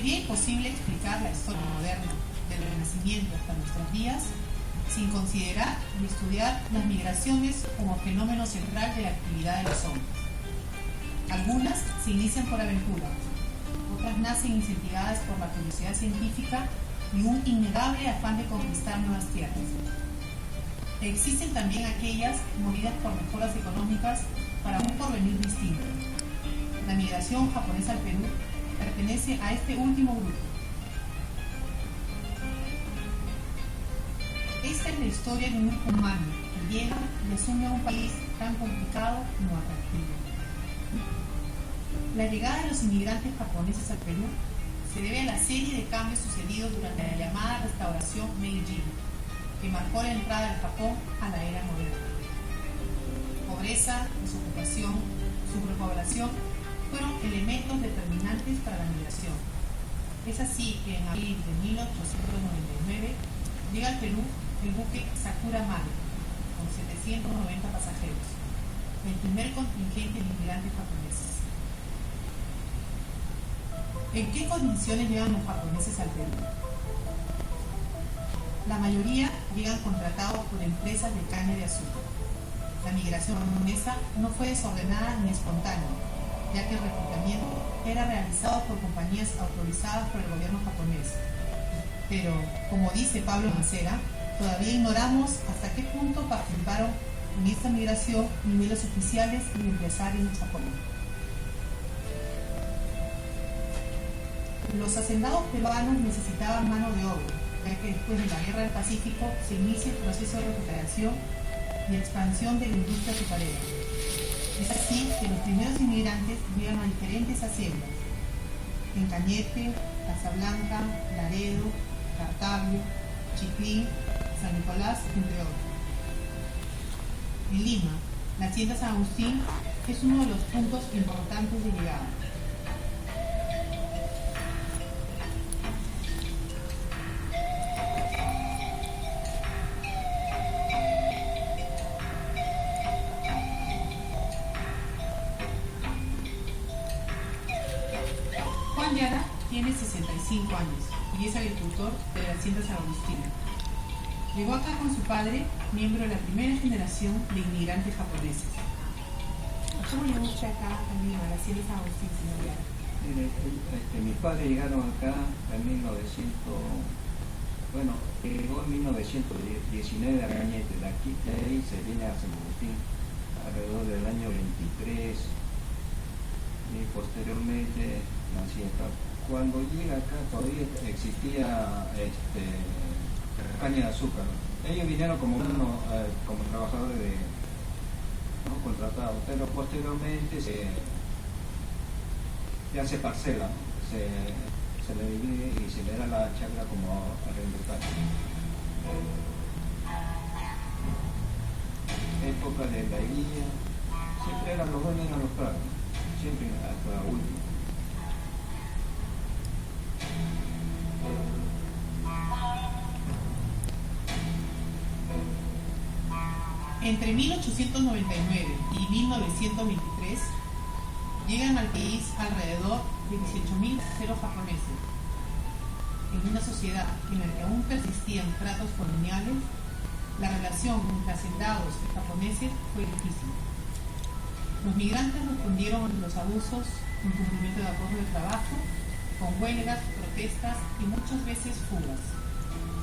Sería imposible explicar la historia moderna del Renacimiento hasta nuestros días sin considerar y estudiar las migraciones como fenómeno central de la actividad de los hombres. Algunas se inician por aventura, otras nacen incentivadas por la curiosidad científica y un innegable afán de conquistar nuevas tierras. Existen también aquellas movidas por mejoras económicas para un porvenir distinto. La migración japonesa al Perú pertenece a este último grupo. Esta es la historia de un grupo humano que llega y asume un país tan complicado como atractivo. La llegada de los inmigrantes japoneses al Perú se debe a la serie de cambios sucedidos durante la llamada restauración Meiji, que marcó la entrada del Japón a la era moderna. Pobreza, desocupación, superpoblación fueron elementos determinantes para la migración. Es así que en abril de 1899 llega al Perú el buque Sakura Maru, con 790 pasajeros, el primer contingente de inmigrantes japoneses. ¿En qué condiciones llegan los japoneses al Perú? La mayoría llegan contratados por empresas de caña de azúcar. La migración japonesa no fue desordenada ni espontánea, ya que el reclutamiento era realizado por compañías autorizadas por el gobierno japonés. Pero, como dice Pablo Mancera, todavía ignoramos hasta qué punto participaron en esta migración niveles oficiales y empresarios en Japón. Los hacendados peruanos necesitaban mano de obra, ya que después de la Guerra del Pacífico se inicia el proceso de recuperación y expansión de la industria azucarera. Es así que los primeros inmigrantes llegan a diferentes haciendas: en Cañete, Casablanca, Laredo, Cartago, Chiclín, San Nicolás, entre otros. En Lima, la hacienda San Agustín es uno de los puntos importantes de llegada. Juan Yara tiene 65 años y es agricultor de la hacienda San Agustín. Llegó acá con su padre, miembro de la primera generación de inmigrantes japoneses. ¿Cómo llegó usted acá a Lima, a la hacienda San Agustín, señor Yara? Mis padres llegaron acá en 1900, llegó en 1919 a Cañete, de aquí de ahí se viene a San Agustín alrededor del año 23 y posteriormente nací acá. Cuando llega acá todavía existía caña de azúcar. Ellos vinieron como trabajadores contratados, pero posteriormente ya se parcela, se le divide y se le da la chacra como arrendatario. Época de la guía, siempre eran los dueños de los prados, siempre hasta último. Entre 1899 y 1923 llegan al país alrededor de 18.000 ceros japoneses. En una sociedad en la que aún persistían tratos coloniales, la relación entre hacendados y japoneses fue difícil. Los migrantes respondieron a los abusos, incumplimiento de acuerdos de trabajo, con huelgas, protestas y muchas veces fugas.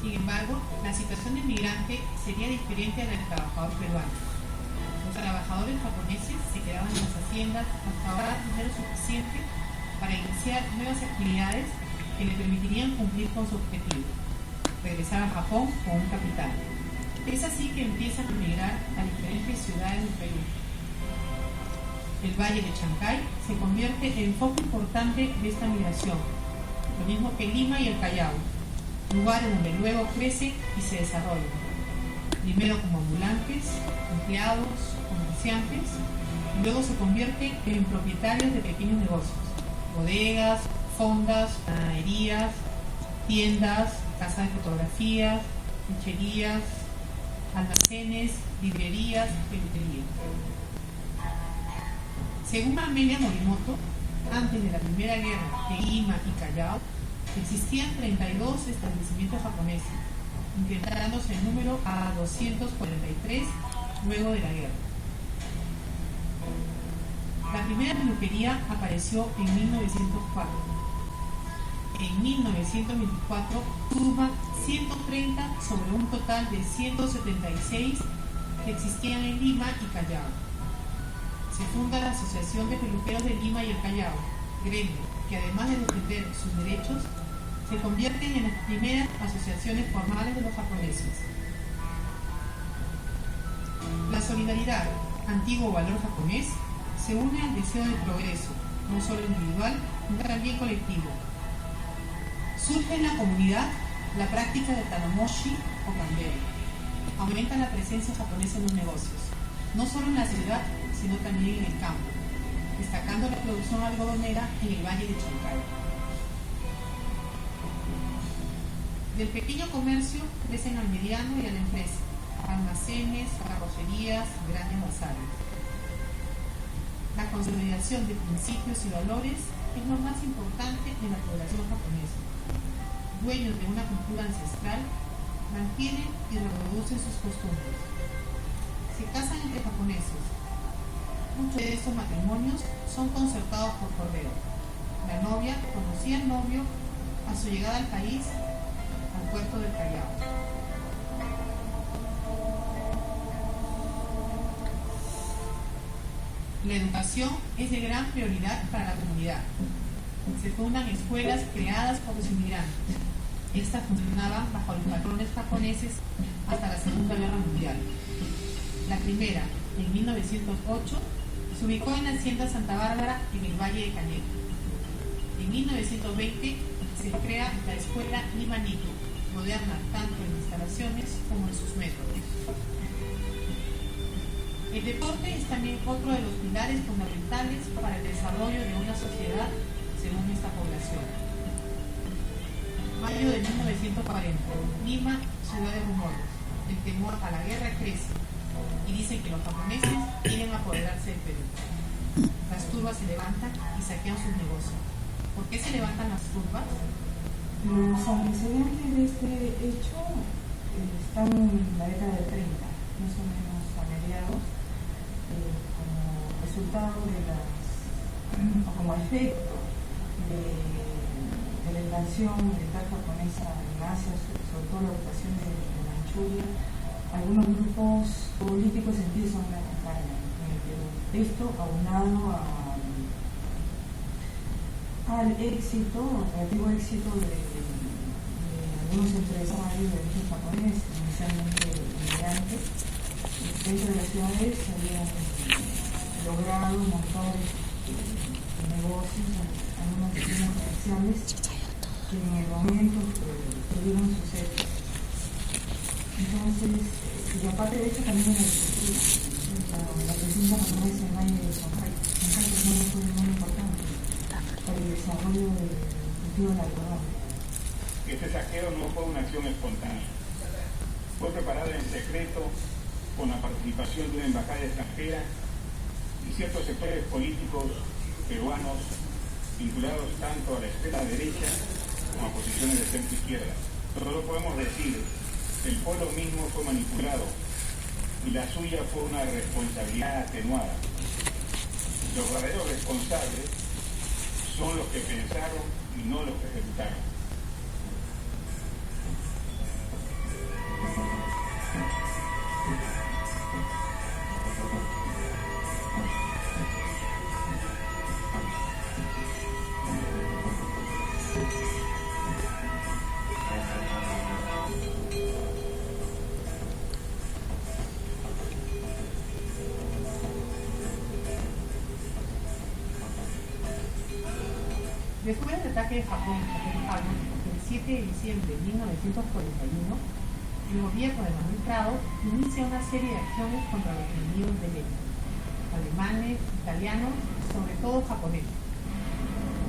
Sin embargo, la situación del migrante sería diferente a la del trabajador peruano. Los trabajadores japoneses se quedaban en las haciendas hasta ahorrar dinero suficiente para iniciar nuevas actividades que le permitirían cumplir con su objetivo: regresar a Japón con un capital. Es así que empiezan a migrar a diferentes ciudades del Perú. El Valle de Chancay se convierte en foco importante de esta migración, lo mismo que Lima y el Callao, lugares donde luego crece y se desarrolla, primero como ambulantes, empleados, comerciantes, y luego se convierte en propietarios de pequeños negocios, bodegas, fondas, panaderías, tiendas, casas de fotografías, lecherías, almacenes, librerías, peluquerías. Según Amelia Morimoto, antes de la Primera Guerra de Lima y Callao, Existían 32 establecimientos japoneses, incrementándose el número a 243 luego de la guerra. La primera peluquería apareció en 1904. En 1924 suma 130 sobre un total de 176 que existían en Lima y Callao. Se funda la Asociación de Peluqueros de Lima y el Callao, gremio, que además de defender sus derechos, se convierten en las primeras asociaciones formales de los japoneses. La solidaridad, antiguo valor japonés, se une al deseo de progreso, no solo individual, sino también colectivo. Surge en la comunidad la práctica de Tanomoshi o cambio. Aumenta la presencia japonesa en los negocios, no solo en la ciudad, sino también en el campo, destacando la producción algodonera en el Valle de Chancay. Del pequeño comercio crecen al mediano y a la empresa, almacenes, carrocerías, grandes bazares. La consolidación de principios y valores es lo más importante en la población japonesa. Dueños de una cultura ancestral, mantienen y reproducen sus costumbres. Se casan entre japoneses. Muchos de estos matrimonios son concertados por correo. La novia conocía al novio a su llegada al país, al puerto del Callao. La educación es de gran prioridad para la comunidad. Se fundan escuelas creadas por los inmigrantes. Estas funcionaban bajo los patrones japoneses hasta la Segunda Guerra Mundial. La primera, en 1908, se ubicó en la Hacienda Santa Bárbara, en el Valle de Cañete. En 1920 se crea la Escuela Lima Nico, moderna tanto en instalaciones como en sus métodos. El deporte es también otro de los pilares fundamentales para el desarrollo de una sociedad según esta población. Mayo de 1940, Lima, ciudad de rumores. El temor a la guerra crece y dicen que los japoneses quieren apoderarse del Perú. Las turbas se levantan y saquean sus negocios. ¿Por qué se levantan las turbas? Los antecedentes de este hecho están en la década de 30, más o menos a mediados, como resultado de o como efecto de la invasión militar japonesa en Asia, sobre todo la ocupación de Manchuria. Algunos grupos políticos empiezan una campaña en el Perú. Esto aunado al relativo éxito de algunos empresarios de origen japonés, inicialmente inmigrantes. Dentro de las ciudades se habían logrado montar negocios, algunos pequeños comerciales que en el momento tuvieron sus éxitos. Entonces, y aparte de eso también la presencia japonesa en el Valle de Chancay. Chancay también fue muy importante para el desarrollo del cultivo del algodón. Este saqueo no fue una acción espontánea. Fue preparada en secreto con la participación de una embajada extranjera y ciertos sectores políticos peruanos vinculados tanto a la extrema derecha como a posiciones de centro izquierda. Solo podemos decir que el pueblo mismo fue manipulado y la suya fue una responsabilidad atenuada. Los verdaderos responsables son los que pensaron y no los que ejecutaron. Después del ataque de Japón a Pearl Harbor, el 7 de diciembre de 1941, el gobierno de Manuel Prado inicia una serie de acciones contra los enemigos de Lenin, alemanes, italianos y sobre todo japoneses.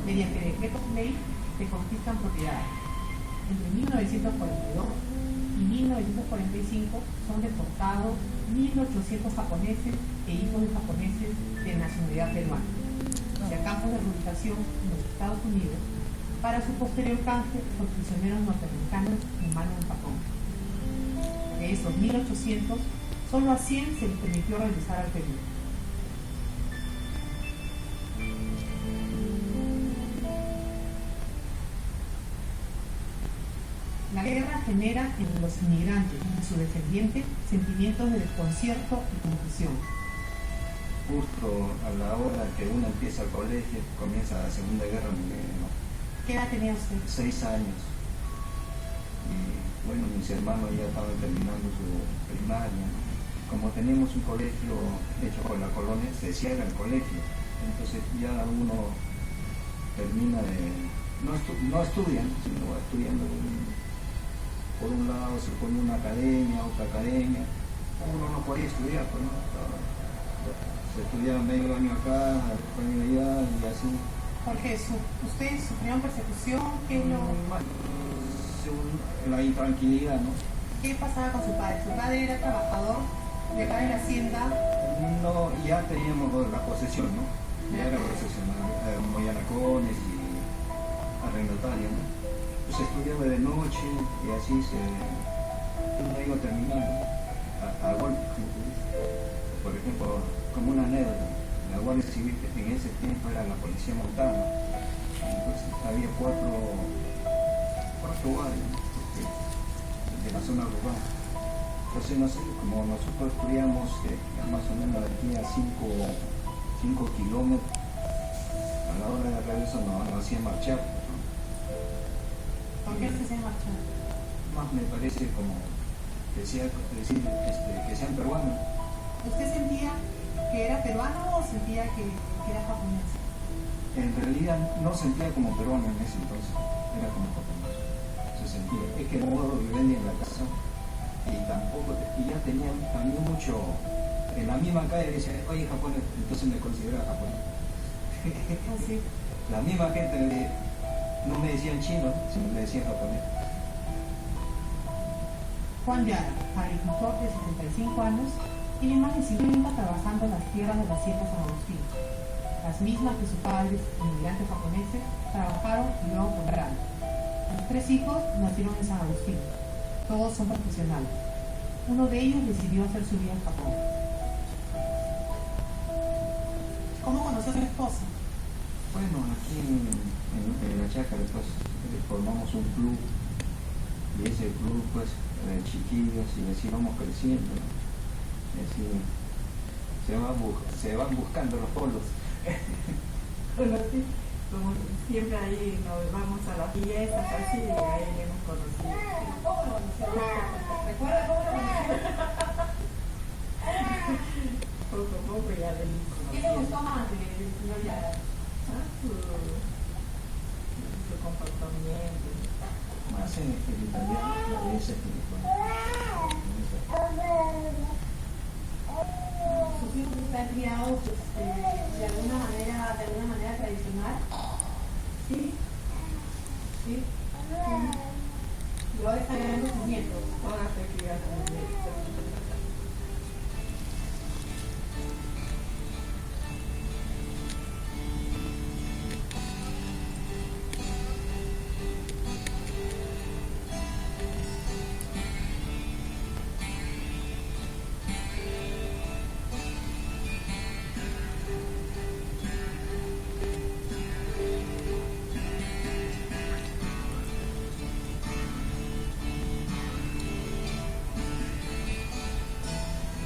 Mediante decretos ley se confiscan propiedades. Entre 1942 y 1945 son deportados 1.800 japoneses e hijos de japoneses de nacionalidad peruana hacia campos de reubicación en los Estados Unidos, para su posterior canje por prisioneros norteamericanos en manos de Japón. De esos 1.800, solo a 100 se les permitió regresar al Perú. La guerra genera en los inmigrantes y sus descendientes sentimientos de desconcierto y confusión. Justo a la hora que uno empieza el colegio, comienza la Segunda Guerra Mundial, ¿no? ¿Qué edad tenía usted? 6 años. Y bueno, mis hermanos ya estaban terminando su primaria, ¿no? Como teníamos un colegio hecho por la colonia, se cierra el colegio. Entonces ya uno termina de... No estudian, sino estudiando por un lado se pone una academia, otra academia. Uno no podía estudiar, pues, ¿no? Se estudiaba medio año acá, año allá y así. ¿Por qué? ¿Ustedes sufrieron persecución? ¿Qué La intranquilidad, ¿no? ¿Qué pasaba con su padre? ¿Su padre era trabajador de acá en la hacienda? No, ya teníamos la posesión, ¿no? Ya era posesional, éramos yanacones y arrendatarios, ¿no? Pues estudiaba de noche y así uno iba terminando a golpe, como tú dices. Por ejemplo, como una anécdota, la Guardia Civil en ese tiempo era la policía montada, entonces había cuatro guardias de la zona rural. Entonces como nosotros estudiamos más o menos de aquí a 5 kilómetros, a la hora de regreso nos hacían marchar. ¿Por qué se hacían marchar? Más me parece como decir que sean peruanos. ¿Usted sentía que era peruano o sentía que era japonés? En realidad no sentía como peruano en ese entonces, era como japonés. Se sentía, es que el modo vivendi en la casa y tampoco, y ya tenían también mucho, en la misma calle decían, oye japonés, entonces me consideraba japonés. ¿Sí? La misma gente no me decían chino, sino me decían japonés. Juan Yara, agricultor de 75 años, tiene más de 50 trabajando en las tierras de la Sierra San Agustín, las mismas que sus padres, inmigrantes japoneses, trabajaron y luego compraron. Sus 3 hijos nacieron en San Agustín, todos son profesionales. Uno de ellos decidió hacer su vida en Japón. ¿Cómo conoció a su esposa? Bueno, aquí en la chácara pues formamos un club y ese club pues de chiquillos y así vamos creciendo, ¿no? Y así se van buscando los polos. Bueno, sí, como siempre ahí nos vamos a las fiestas así y ahí hemos conocido. ¿Cómo lo conoció? ¿Recuerda cómo lo conoció? Poco a poco ya le hemos conocido. ¿Qué le gustó más del señor Yara? Su comportamiento. Más en espiritualidad, la belleza espiritual. ¿Sus hijos están criados de alguna manera tradicional? Sí. ¿Sí? Y ahora están criando sus nietos. Ahora se cría con nietos.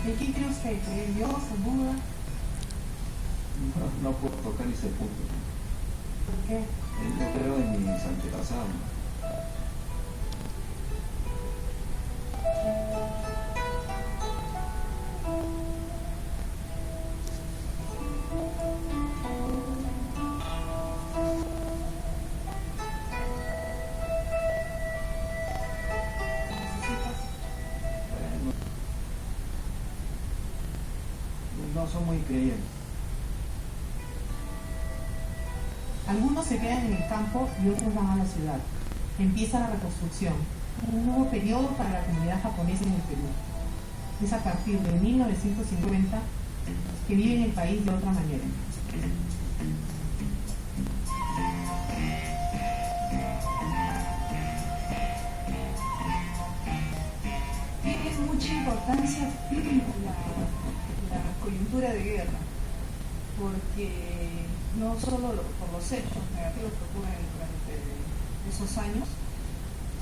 ¿En quién cree usted? ¿Cree en Dios, en Buda? No puedo tocar ese punto. ¿Por qué? Yo creo en mis antepasados. No son muy creyentes. Algunos se quedan en el campo y otros van a la ciudad. Empieza la reconstrucción, un nuevo periodo para la comunidad japonesa en el Perú. Es a partir de 1950 que viven el país de otra manera. porque no solo por los hechos negativos que ocurren durante esos años,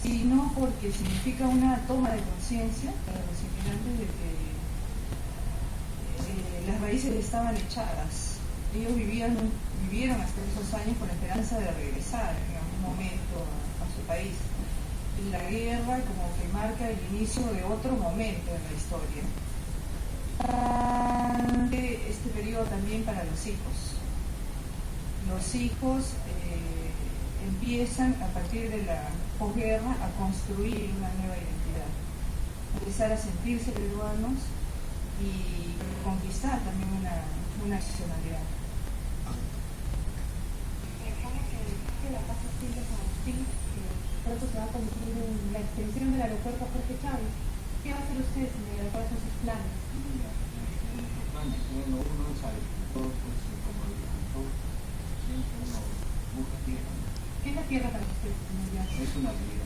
sino porque significa una toma de conciencia para los inmigrantes de que las raíces estaban echadas. Ellos vivieron hasta esos años con la esperanza de regresar en algún momento a su país. Y la guerra como que marca el inicio de otro momento en la historia. Este periodo también para los hijos. Los hijos empiezan a partir de la posguerra a construir una nueva identidad, a empezar a sentirse peruanos y conquistar también una nacionalidad. La Casa Silvia San Agustín, pronto se va a convertir en la extensión del aeropuerto Jorge Chávez. ¿Qué va a hacer usted, señora? ¿Cuáles son sus planes? Bueno, uno es agricultor, pues como agricultor, siempre uno busca tierra. ¿Qué es la tierra para usted, señor Yara? Es una vida.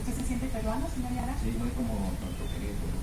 ¿Usted se siente peruano, señor Yara? Sí, no es como nuestro querido Perú.